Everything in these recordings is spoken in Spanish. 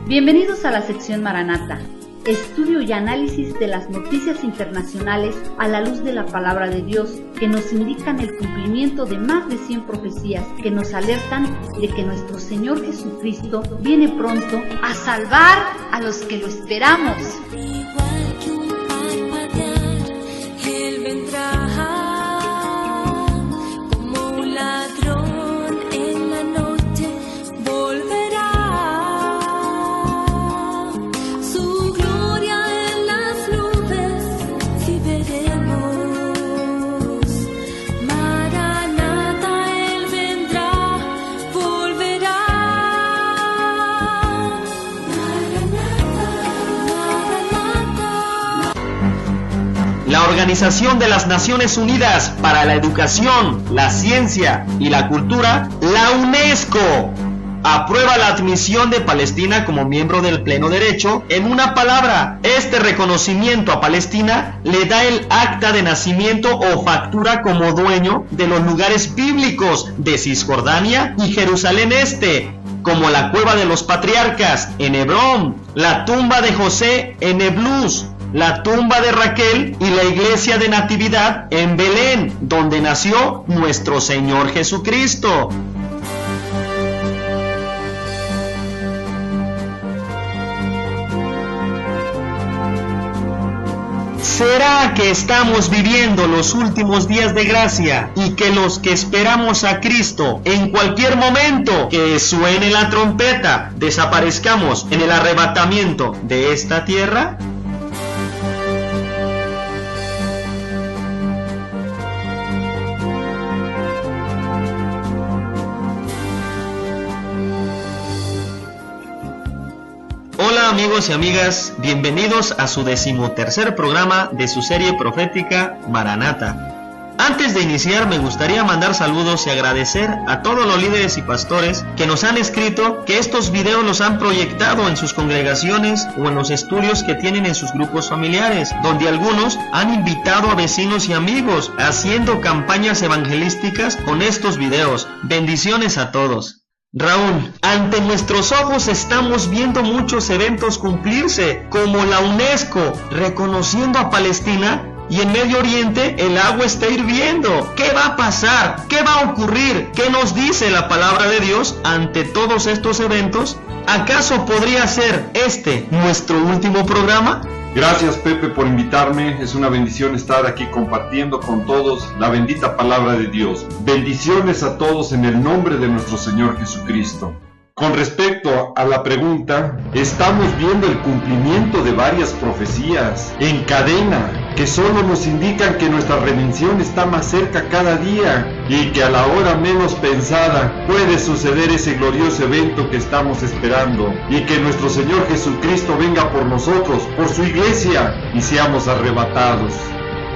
Bienvenidos a la sección Maranata, estudio y análisis de las noticias internacionales a la luz de la palabra de Dios, que nos indican el cumplimiento de más de 100 profecías que nos alertan de que nuestro Señor Jesucristo viene pronto a salvar a los que lo esperamos. Igual que un parpadear, Él vendrá como un ladrón en la noche, volverá. Su gloria en las nubes, si veremos. Maranata, Él vendrá, volverá. La Organización de las Naciones Unidas para la Educación, la Ciencia y la Cultura, la UNESCO, aprueba la admisión de Palestina como miembro del pleno derecho. En una palabra, este reconocimiento a Palestina le da el acta de nacimiento o factura como dueño de los lugares bíblicos de Cisjordania y Jerusalén Este, como la Cueva de los Patriarcas en Hebrón, la tumba de José en Neblus, la tumba de Raquel y la iglesia de Natividad en Belén, donde nació nuestro Señor Jesucristo. ¿Será que estamos viviendo los últimos días de gracia y que los que esperamos a Cristo en cualquier momento que suene la trompeta desaparezcamos en el arrebatamiento de esta tierra? Hola amigos y amigas, bienvenidos a su 13º programa de su serie profética Maranata. Antes de iniciar me gustaría mandar saludos y agradecer a todos los líderes y pastores que nos han escrito que estos videos los han proyectado en sus congregaciones o en los estudios que tienen en sus grupos familiares, donde algunos han invitado a vecinos y amigos haciendo campañas evangelísticas con estos videos. Bendiciones a todos. Raúl, ante nuestros ojos estamos viendo muchos eventos cumplirse, como la UNESCO reconociendo a Palestina, y en Medio Oriente el agua está hirviendo. ¿Qué va a pasar? ¿Qué va a ocurrir? ¿Qué nos dice la palabra de Dios ante todos estos eventos? ¿Acaso podría ser este nuestro último programa? Gracias, Pepe, por invitarme. Es una bendición estar aquí compartiendo con todos la bendita palabra de Dios. Bendiciones a todos en el nombre de nuestro Señor Jesucristo. Con respecto a la pregunta, estamos viendo el cumplimiento de varias profecías en cadena que solo nos indican que nuestra redención está más cerca cada día y que a la hora menos pensada puede suceder ese glorioso evento que estamos esperando y que nuestro Señor Jesucristo venga por nosotros, por su iglesia, y seamos arrebatados.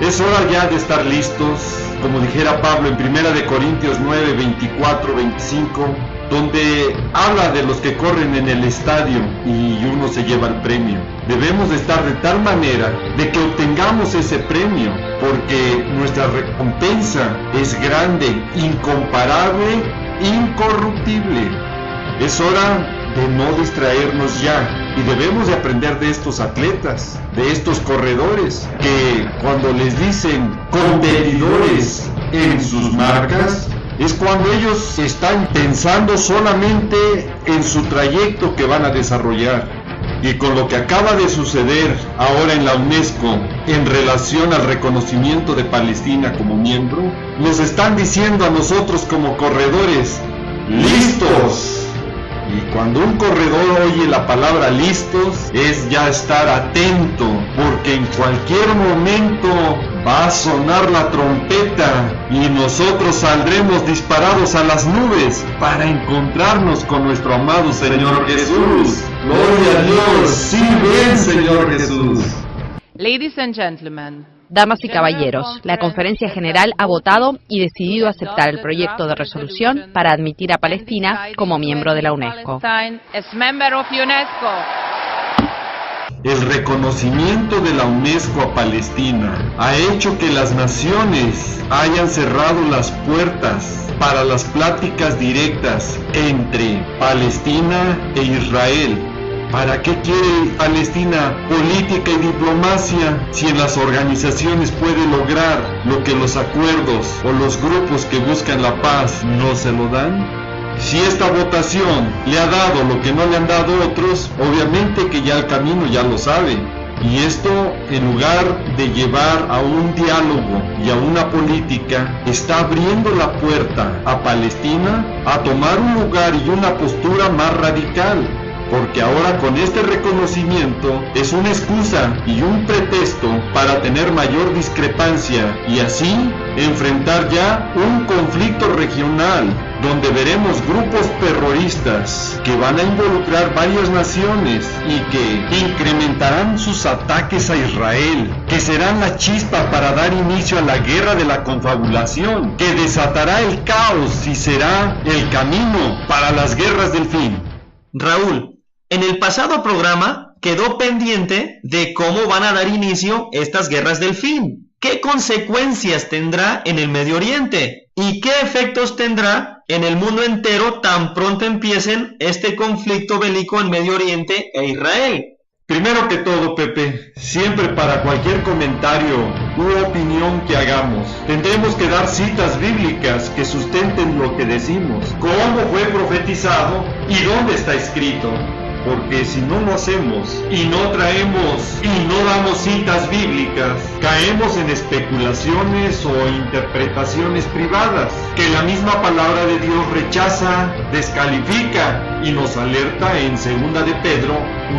Es hora ya de estar listos, como dijera Pablo en 1 Corintios 9, 24, 25, donde habla de los que corren en el estadio y uno se lleva el premio. Debemos de estar de tal manera de que obtengamos ese premio, porque nuestra recompensa es grande, incomparable, incorruptible. Es hora de no distraernos ya, y debemos de aprender de estos atletas, de estos corredores, que cuando les dicen competidores en sus marcas, es cuando ellos están pensando solamente en su trayecto que van a desarrollar. Y con lo que acaba de suceder ahora en la UNESCO en relación al reconocimiento de Palestina como miembro, nos están diciendo a nosotros como corredores: ¡listos! Y cuando un corredor oye la palabra listos, es ya estar atento, porque en cualquier momento va a sonar la trompeta y nosotros saldremos disparados a las nubes para encontrarnos con nuestro amado Señor Jesús. ¡Gloria a Dios! ¡Sí, bien, Señor Jesús! Ladies and gentlemen, Damas y caballeros, la Conferencia General ha votado y decidido aceptar el proyecto de resolución para admitir a Palestina como miembro de la UNESCO. El reconocimiento de la UNESCO a Palestina ha hecho que las naciones hayan cerrado las puertas para las pláticas directas entre Palestina e Israel. ¿Para qué quiere Palestina política y diplomacia si en las organizaciones puede lograr lo que los acuerdos o los grupos que buscan la paz no se lo dan? Si esta votación le ha dado lo que no le han dado otros, obviamente que ya el camino ya lo sabe. Y esto, en lugar de llevar a un diálogo y a una política, está abriendo la puerta a Palestina a tomar un lugar y una postura más radical. Porque ahora con este reconocimiento es una excusa y un pretexto para tener mayor discrepancia y así enfrentar ya un conflicto regional donde veremos grupos terroristas que van a involucrar varias naciones y que incrementarán sus ataques a Israel, que serán la chispa para dar inicio a la guerra de la confabulación, que desatará el caos y será el camino para las guerras del fin. Raúl, en el pasado programa quedó pendiente de cómo van a dar inicio estas guerras del fin. ¿Qué consecuencias tendrá en el Medio Oriente? ¿Y qué efectos tendrá en el mundo entero tan pronto empiecen este conflicto bélico en Medio Oriente e Israel? Primero que todo, Pepe, siempre para cualquier comentario u opinión que hagamos, tendremos que dar citas bíblicas que sustenten lo que decimos, cómo fue profetizado y dónde está escrito. Porque si no lo hacemos y no traemos y no damos citas bíblicas, caemos en especulaciones o interpretaciones privadas que la misma palabra de Dios rechaza, descalifica y nos alerta en 2 de Pedro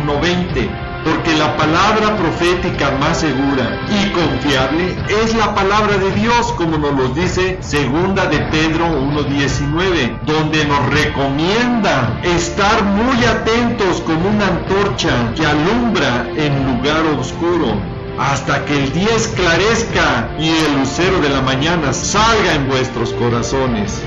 1:20. Porque la palabra profética más segura y confiable es la palabra de Dios, como nos lo dice 2 de Pedro 1:19, donde nos recomienda estar muy atentos como una antorcha que alumbra en lugar oscuro, hasta que el día esclarezca y el lucero de la mañana salga en vuestros corazones.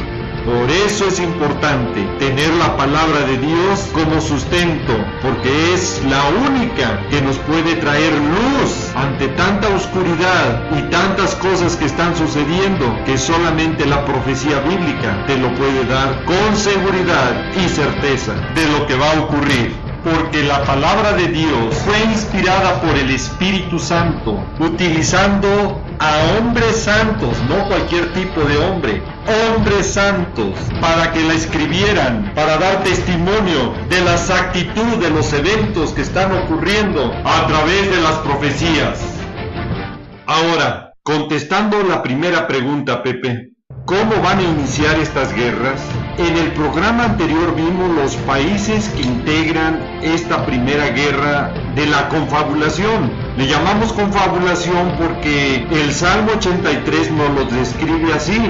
Por eso es importante tener la palabra de Dios como sustento, porque es la única que nos puede traer luz ante tanta oscuridad y tantas cosas que están sucediendo, que solamente la profecía bíblica te lo puede dar con seguridad y certeza de lo que va a ocurrir. Porque la palabra de Dios fue inspirada por el Espíritu Santo, utilizando a hombres santos, no cualquier tipo de hombre, hombres santos, para que la escribieran, para dar testimonio de la exactitud de los eventos que están ocurriendo a través de las profecías. Ahora, contestando la primera pregunta, Pepe, ¿cómo van a iniciar estas guerras? En el programa anterior vimos los países que integran esta primera guerra de la confabulación. Le llamamos confabulación porque el Salmo 83 nos lo describe así: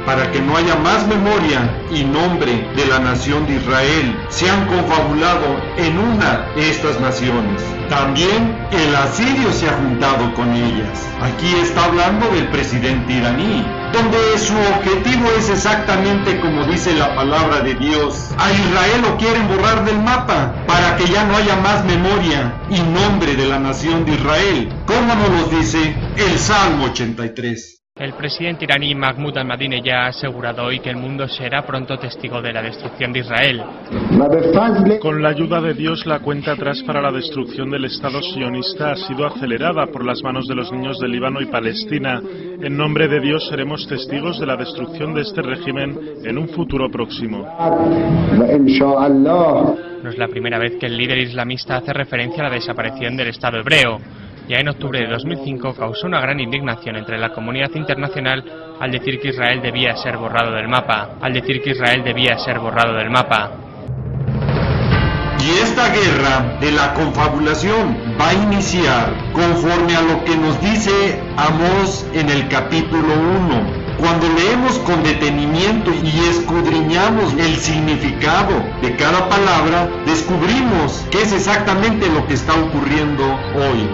para que no haya más memoria y nombre de la nación de Israel, se han confabulado en una de estas naciones. También el asirio se ha juntado con ellas. Aquí está hablando del presidente iraní, donde su objetivo es exactamente como dice la palabra de Dios. A Israel lo quieren borrar del mapa para que ya no haya más memoria y nombre de la nación de Israel, como nos lo dice el Salmo 83. El presidente iraní Mahmoud Ahmadinejad ha asegurado hoy que el mundo será pronto testigo de la destrucción de Israel. Con la ayuda de Dios, la cuenta atrás para la destrucción del Estado sionista ha sido acelerada por las manos de los niños de Líbano y Palestina. En nombre de Dios seremos testigos de la destrucción de este régimen en un futuro próximo. No es la primera vez que el líder islamista hace referencia a la desaparición del Estado hebreo. Ya en octubre de 2005 causó una gran indignación entre la comunidad internacional al decir que Israel debía ser borrado del mapa. Y esta guerra de la confabulación va a iniciar conforme a lo que nos dice Amós en el capítulo 1. Cuando leemos con detenimiento y escudriñamos el significado de cada palabra, descubrimos qué es exactamente lo que está ocurriendo hoy.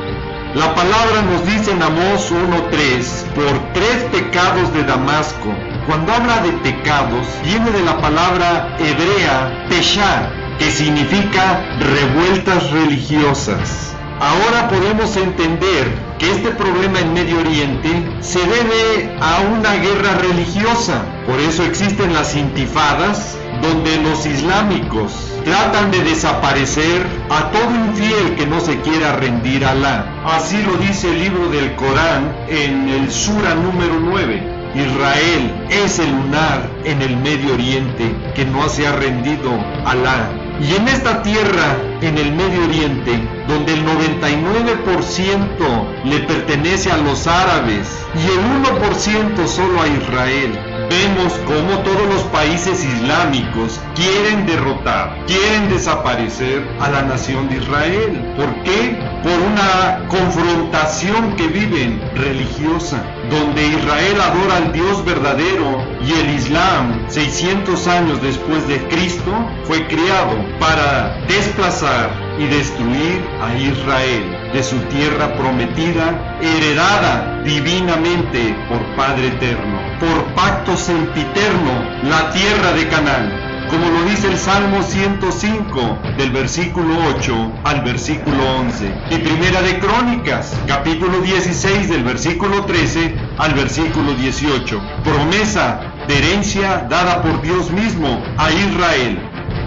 La palabra nos dice en Amós 1:3, por 3 pecados de Damasco. Cuando habla de pecados, viene de la palabra hebrea pesha, que significa revueltas religiosas. Ahora podemos entender que este problema en Medio Oriente se debe a una guerra religiosa. Por eso existen las intifadas, donde los islámicos tratan de desaparecer a todo infiel que no se quiera rendir a Alá. Así lo dice el libro del Corán en el Sura número 9. Israel es el lunar en el Medio Oriente que no se ha rendido a Alá. Y en esta tierra, en el Medio Oriente, donde el 99% le pertenece a los árabes y el 1% solo a Israel, vemos cómo todos los países islámicos quieren derrotar, quieren desaparecer a la nación de Israel. ¿Por qué? Por una confrontación que viven religiosa, donde Israel adora al Dios verdadero y el Islam, 600 años después de Cristo, fue creado para desplazar y destruir a Israel de su tierra prometida, heredada divinamente por Padre Eterno, por pacto sempiterno, la tierra de Canaán, como lo dice el Salmo 105, del versículo 8 al versículo 11, y Primera de Crónicas, capítulo 16, del versículo 13 al versículo 18, promesa de herencia dada por Dios mismo a Israel.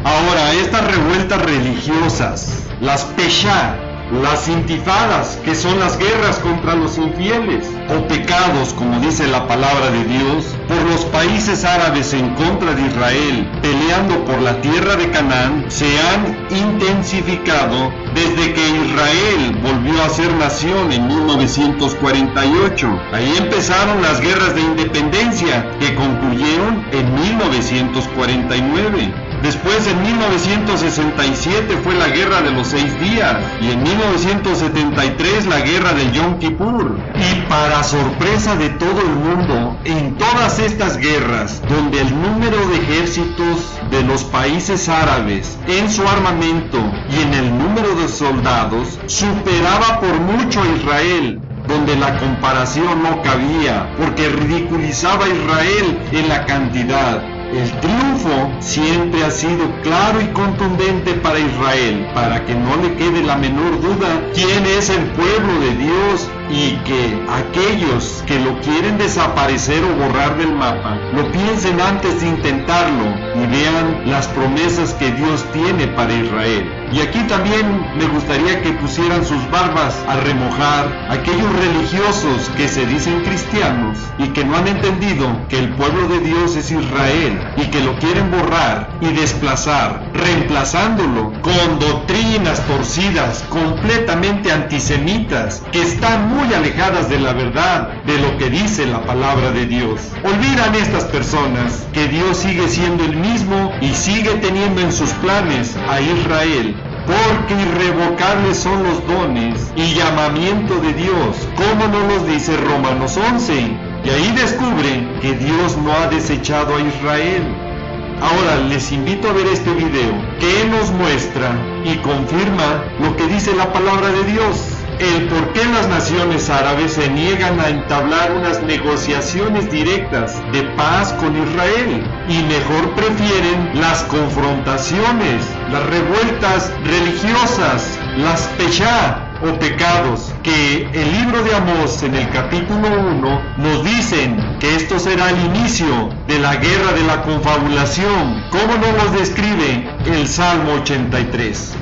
Ahora, estas revueltas religiosas, las Peshá, las intifadas, que son las guerras contra los infieles, o pecados, como dice la palabra de Dios, por los países árabes en contra de Israel, peleando por la tierra de Canaán, se han intensificado desde que Israel volvió a ser nación en 1948. Ahí empezaron las guerras de independencia, que concluyeron en 1949. Después, en 1967 fue la Guerra de los 6 días, y en 1973 la Guerra de Yom Kippur. Y para sorpresa de todo el mundo, en todas estas guerras, donde el número de ejércitos de los países árabes en su armamento y en el número de soldados superaba por mucho a Israel, donde la comparación no cabía, porque ridiculizaba a Israel en la cantidad. El triunfo siempre ha sido claro y contundente para Israel, para que no le quede la menor duda quién es el pueblo de Dios, y que aquellos que lo quieren desaparecer o borrar del mapa lo piensen antes de intentarlo y vean las promesas que Dios tiene para Israel. Y aquí también me gustaría que pusieran sus barbas a remojar aquellos religiosos que se dicen cristianos y que no han entendido que el pueblo de Dios es Israel, y que lo quieren borrar y desplazar, reemplazándolo con doctrinas torcidas, completamente antisemitas, que están muy alejadas de la verdad, de lo que dice la palabra de Dios. Olvidan estas personas que Dios sigue siendo el mismo y sigue teniendo en sus planes a Israel, porque irrevocables son los dones y llamamiento de Dios, como nos los dice Romanos 11. Y ahí descubren que Dios no ha desechado a Israel. Ahora les invito a ver este video, que nos muestra y confirma lo que dice la palabra de Dios. El por qué las naciones árabes se niegan a entablar unas negociaciones directas de paz con Israel y mejor prefieren las confrontaciones, las revueltas religiosas, las peshá o pecados, que el libro de Amós en el capítulo 1 nos dicen que esto será el inicio de la guerra de la confabulación, como nos lo describe el Salmo 83.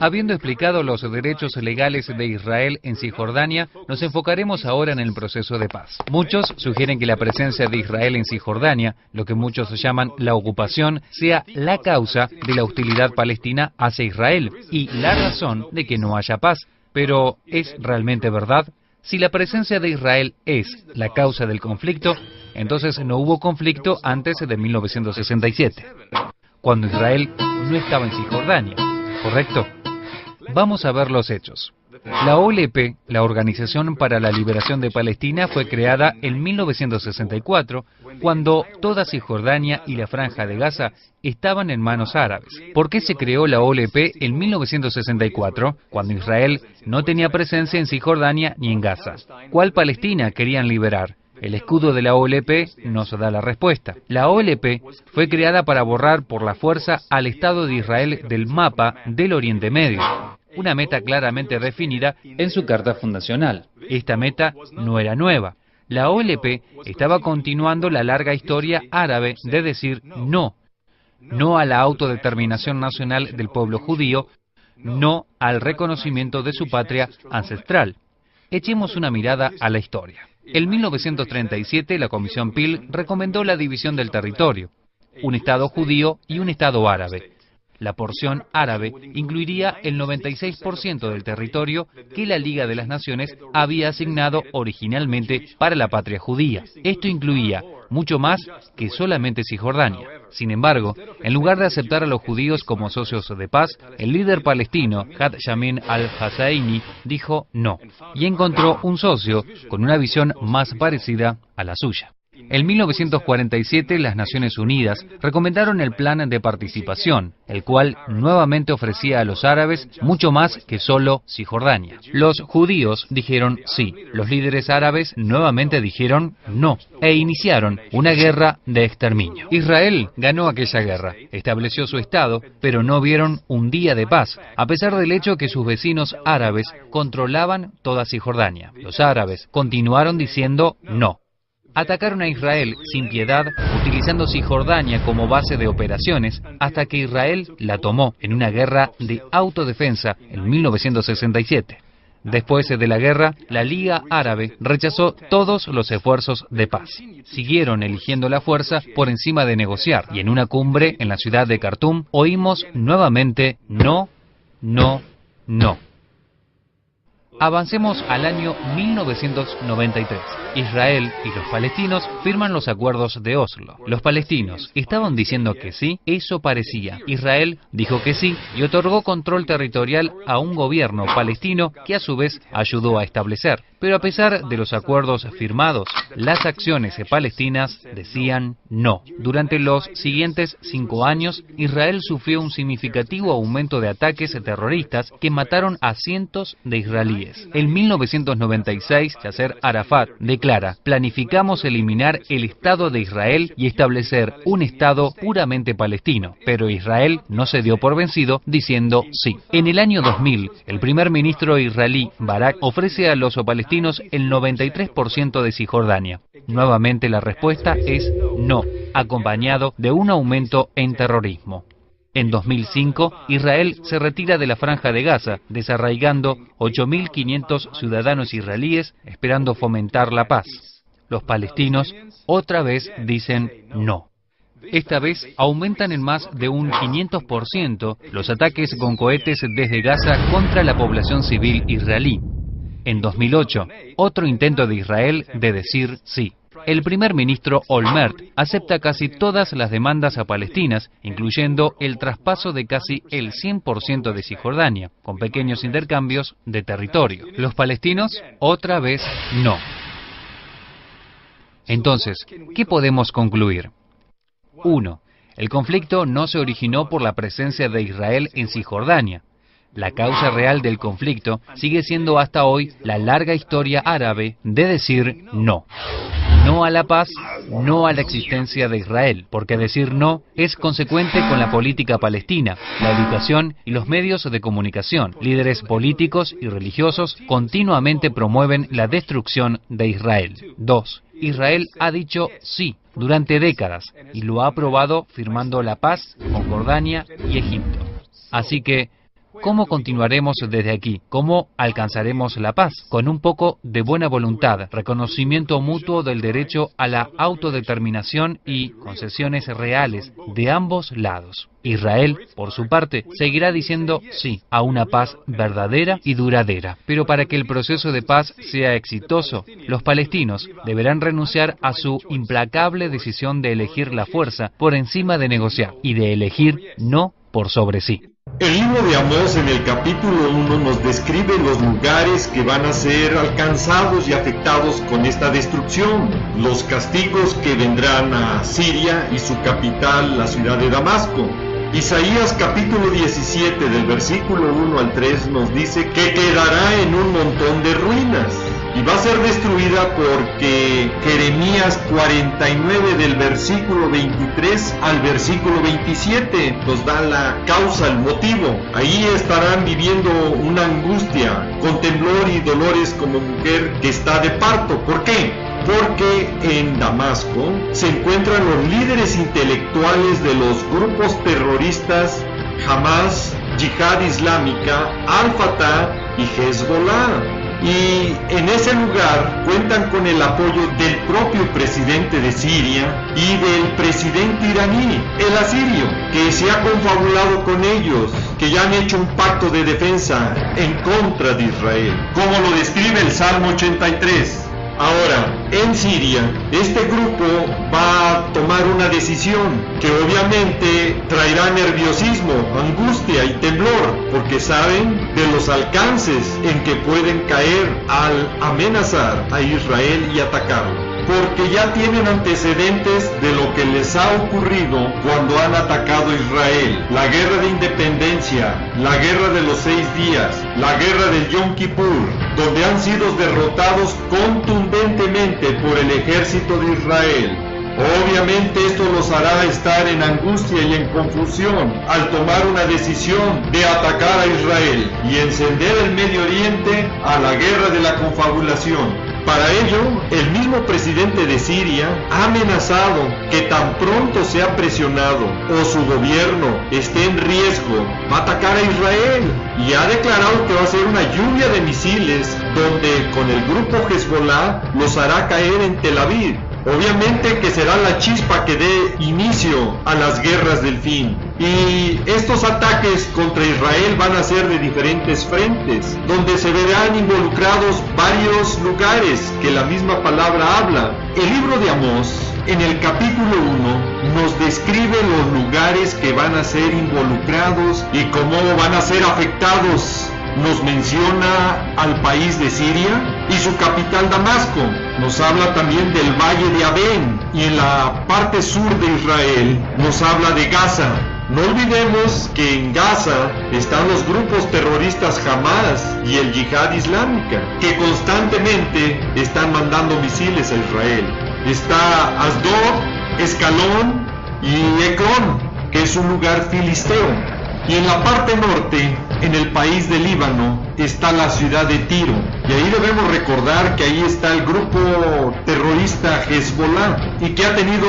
Habiendo explicado los derechos legales de Israel en Cisjordania, nos enfocaremos ahora en el proceso de paz. Muchos sugieren que la presencia de Israel en Cisjordania, lo que muchos llaman la ocupación, sea la causa de la hostilidad palestina hacia Israel y la razón de que no haya paz. Pero, ¿es realmente verdad? Si la presencia de Israel es la causa del conflicto, entonces no hubo conflicto antes de 1967, cuando Israel no estaba en Cisjordania, ¿correcto? Vamos a ver los hechos. La OLP, la Organización para la Liberación de Palestina, fue creada en 1964, cuando toda Cisjordania y la Franja de Gaza estaban en manos árabes. ¿Por qué se creó la OLP en 1964, cuando Israel no tenía presencia en Cisjordania ni en Gaza? ¿Cuál Palestina querían liberar? El escudo de la OLP nos da la respuesta. La OLP fue creada para borrar por la fuerza al Estado de Israel del mapa del Oriente Medio, una meta claramente definida en su carta fundacional. Esta meta no era nueva. La OLP estaba continuando la larga historia árabe de decir no a la autodeterminación nacional del pueblo judío, no al reconocimiento de su patria ancestral. Echemos una mirada a la historia. En 1937, la Comisión Peel recomendó la división del territorio, un Estado judío y un Estado árabe. La porción árabe incluiría el 96% del territorio que la Liga de las Naciones había asignado originalmente para la patria judía. Esto incluía mucho más que solamente Cisjordania. Sin embargo, en lugar de aceptar a los judíos como socios de paz, el líder palestino, Had Yamin al-Husseini, dijo no, y encontró un socio con una visión más parecida a la suya. En 1947, las Naciones Unidas recomendaron el Plan de Participación, el cual nuevamente ofrecía a los árabes mucho más que solo Cisjordania. Los judíos dijeron sí, los líderes árabes nuevamente dijeron no, e iniciaron una guerra de exterminio. Israel ganó aquella guerra, estableció su Estado, pero no vieron un día de paz, a pesar del hecho que sus vecinos árabes controlaban toda Cisjordania. Los árabes continuaron diciendo no. Atacaron a Israel sin piedad, utilizando Cisjordania como base de operaciones, hasta que Israel la tomó en una guerra de autodefensa en 1967. Después de la guerra, la Liga Árabe rechazó todos los esfuerzos de paz. Siguieron eligiendo la fuerza por encima de negociar, y en una cumbre en la ciudad de Khartoum oímos nuevamente no, no, no. Avancemos al año 1993. Israel y los palestinos firman los acuerdos de Oslo. Los palestinos estaban diciendo que sí, eso parecía. Israel dijo que sí y otorgó control territorial a un gobierno palestino que a su vez ayudó a establecer. Pero a pesar de los acuerdos firmados, las acciones palestinas decían no. Durante los siguientes 5 años, Israel sufrió un significativo aumento de ataques terroristas que mataron a cientos de israelíes. En 1996, Yasser Arafat declara: planificamos eliminar el Estado de Israel y establecer un Estado puramente palestino. Pero Israel no se dio por vencido, diciendo sí. En el año 2000, el primer ministro israelí Barak ofrece a los palestinos el 93% de Cisjordania. Nuevamente la respuesta es no, acompañado de un aumento en terrorismo. En 2005, Israel se retira de la Franja de Gaza, desarraigando 8.500 ciudadanos israelíes, esperando fomentar la paz. Los palestinos otra vez dicen no. Esta vez aumentan en más de un 500% los ataques con cohetes desde Gaza contra la población civil israelí. En 2008, otro intento de Israel de decir sí. El primer ministro Olmert acepta casi todas las demandas palestinas, incluyendo el traspaso de casi el 100% de Cisjordania, con pequeños intercambios de territorio. Los palestinos, otra vez, no. Entonces, ¿qué podemos concluir? 1. El conflicto no se originó por la presencia de Israel en Cisjordania. La causa real del conflicto sigue siendo hasta hoy la larga historia árabe de decir no. No a la paz, no a la existencia de Israel, porque decir no es consecuente con la política palestina, la educación y los medios de comunicación. Líderes políticos y religiosos continuamente promueven la destrucción de Israel. 2. Israel ha dicho sí durante décadas y lo ha aprobado firmando la paz con Jordania y Egipto. Así que, ¿cómo continuaremos desde aquí? ¿Cómo alcanzaremos la paz? Con un poco de buena voluntad, reconocimiento mutuo del derecho a la autodeterminación y concesiones reales de ambos lados. Israel, por su parte, seguirá diciendo sí a una paz verdadera y duradera. Pero para que el proceso de paz sea exitoso, los palestinos deberán renunciar a su implacable decisión de elegir la fuerza por encima de negociar y de elegir no por sobre sí. El libro de Amós en el capítulo 1 nos describe los lugares que van a ser alcanzados y afectados con esta destrucción, los castigos que vendrán a Siria y su capital, la ciudad de Damasco. Isaías capítulo 17 del versículo 1 al 3 nos dice que quedará en un montón de ruinas. Y y va a ser destruida porque Jeremías 49 del versículo 23 al versículo 27 nos da la causa, el motivo. Ahí estarán viviendo una angustia, con temblor y dolores como mujer que está de parto. ¿Por qué? Porque en Damasco se encuentran los líderes intelectuales de los grupos terroristas Hamas, Yihad Islámica, Al-Fatah y Hezbollah. Y en ese lugar cuentan con el apoyo del propio presidente de Siria y del presidente iraní, el asirio, que se ha confabulado con ellos, que ya han hecho un pacto de defensa en contra de Israel, como lo describe el Salmo 83. Ahora, en Siria, este grupo va a tomar una decisión que obviamente traerá nerviosismo, angustia y temblor, porque saben de los alcances en que pueden caer al amenazar a Israel y atacarlo. Porque ya tienen antecedentes de lo que les ha ocurrido cuando han atacado a Israel. La guerra de independencia, la guerra de los 6 días, la guerra del Yom Kippur, donde han sido derrotados contundentemente por el ejército de Israel. Obviamente esto los hará estar en angustia y en confusión al tomar una decisión de atacar a Israel y encender el Medio Oriente a la guerra de la confabulación. Para ello, el mismo presidente de Siria ha amenazado que tan pronto sea presionado o su gobierno esté en riesgo, va a atacar a Israel, y ha declarado que va a ser una lluvia de misiles donde con el grupo Hezbollah los hará caer en Tel Aviv. Obviamente que será la chispa que dé inicio a las guerras del fin. Y estos ataques contra Israel van a ser de diferentes frentes, donde se verán involucrados varios lugares que la misma palabra habla. El libro de Amós, en el capítulo 1, nos describe los lugares que van a ser involucrados y cómo van a ser afectados. Nos menciona al país de Siria y su capital Damasco. Nos habla también del valle de Abén, y en la parte sur de Israel nos habla de Gaza. No olvidemos que en Gaza están los grupos terroristas Hamas y el Yihad Islámica, que constantemente están mandando misiles a Israel. Está Asdod, Escalón y Ecrón, que es un lugar filisteo. Y en la parte norte, en el país de Líbano, está la ciudad de Tiro. Y ahí debemos recordar que ahí está el grupo terrorista Hezbollah, y que ha tenido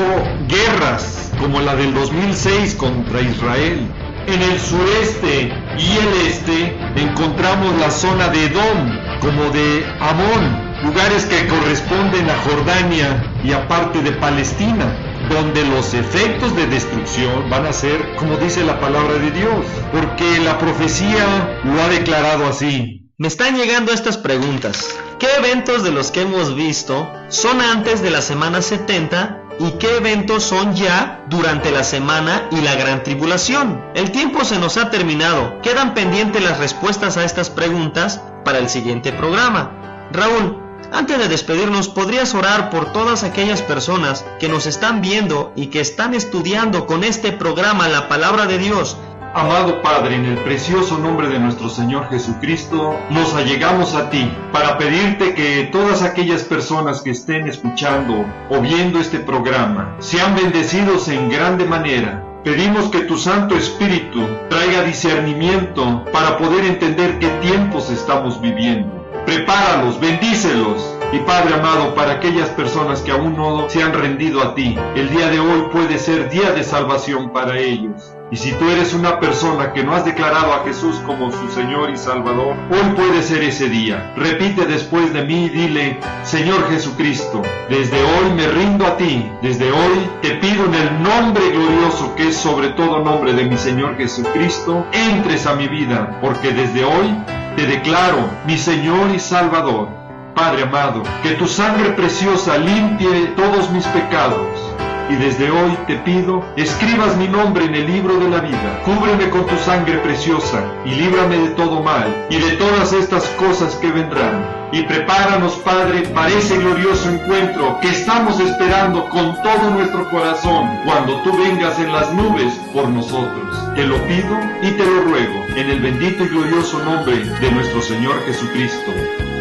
guerras como la del 2006 contra Israel. En el sureste y el este encontramos la zona de Edom, como de Amón, lugares que corresponden a Jordania y a parte de Palestina, donde los efectos de destrucción van a ser como dice la palabra de Dios, porque la profecía lo ha declarado así. Me están llegando estas preguntas. ¿Qué eventos de los que hemos visto son antes de la semana 70 y qué eventos son ya durante la semana y la gran tribulación? El tiempo se nos ha terminado. Quedan pendientes las respuestas a estas preguntas para el siguiente programa. Raúl, antes de despedirnos, ¿podrías orar por todas aquellas personas que nos están viendo y que están estudiando con este programa la palabra de Dios? Amado Padre, en el precioso nombre de nuestro Señor Jesucristo, nos allegamos a ti para pedirte que todas aquellas personas que estén escuchando o viendo este programa sean bendecidos en grande manera. Pedimos que tu Santo Espíritu traiga discernimiento para poder entender qué tiempos estamos viviendo. Prepáralos, bendícelos. Y Padre amado, para aquellas personas que aún no se han rendido a ti, el día de hoy puede ser día de salvación para ellos. Y si tú eres una persona que no has declarado a Jesús como su Señor y Salvador, hoy puede ser ese día. Repite después de mí y dile: Señor Jesucristo, desde hoy me rindo a ti. Desde hoy te pido en el nombre glorioso que es sobre todo nombre de mi Señor Jesucristo, entres a mi vida, porque desde hoy te declaro mi Señor y Salvador. Padre amado, que tu sangre preciosa limpie todos mis pecados. Y desde hoy te pido, escribas mi nombre en el libro de la vida. Cúbreme con tu sangre preciosa y líbrame de todo mal y de todas estas cosas que vendrán. Y prepáranos, Padre, para ese glorioso encuentro que estamos esperando con todo nuestro corazón cuando tú vengas en las nubes por nosotros. Te lo pido y te lo ruego en el bendito y glorioso nombre de nuestro Señor Jesucristo.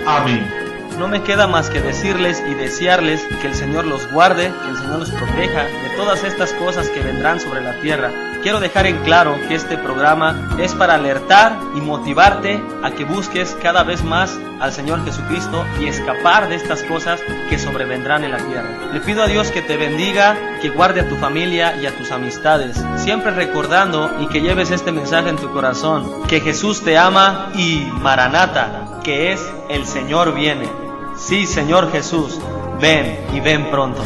Amén. no me queda más que decirles y desearles que el Señor los guarde, que el Señor los proteja de todas estas cosas que vendrán sobre la tierra. Quiero dejar en claro que este programa es para alertar y motivarte a que busques cada vez más al Señor Jesucristo y escapar de estas cosas que sobrevendrán en la tierra. Le pido a Dios que te bendiga, que guarde a tu familia y a tus amistades, siempre recordando y que lleves este mensaje en tu corazón, que Jesús te ama y Maranata, que es el Señor viene. Sí, Señor Jesús, ven y ven pronto.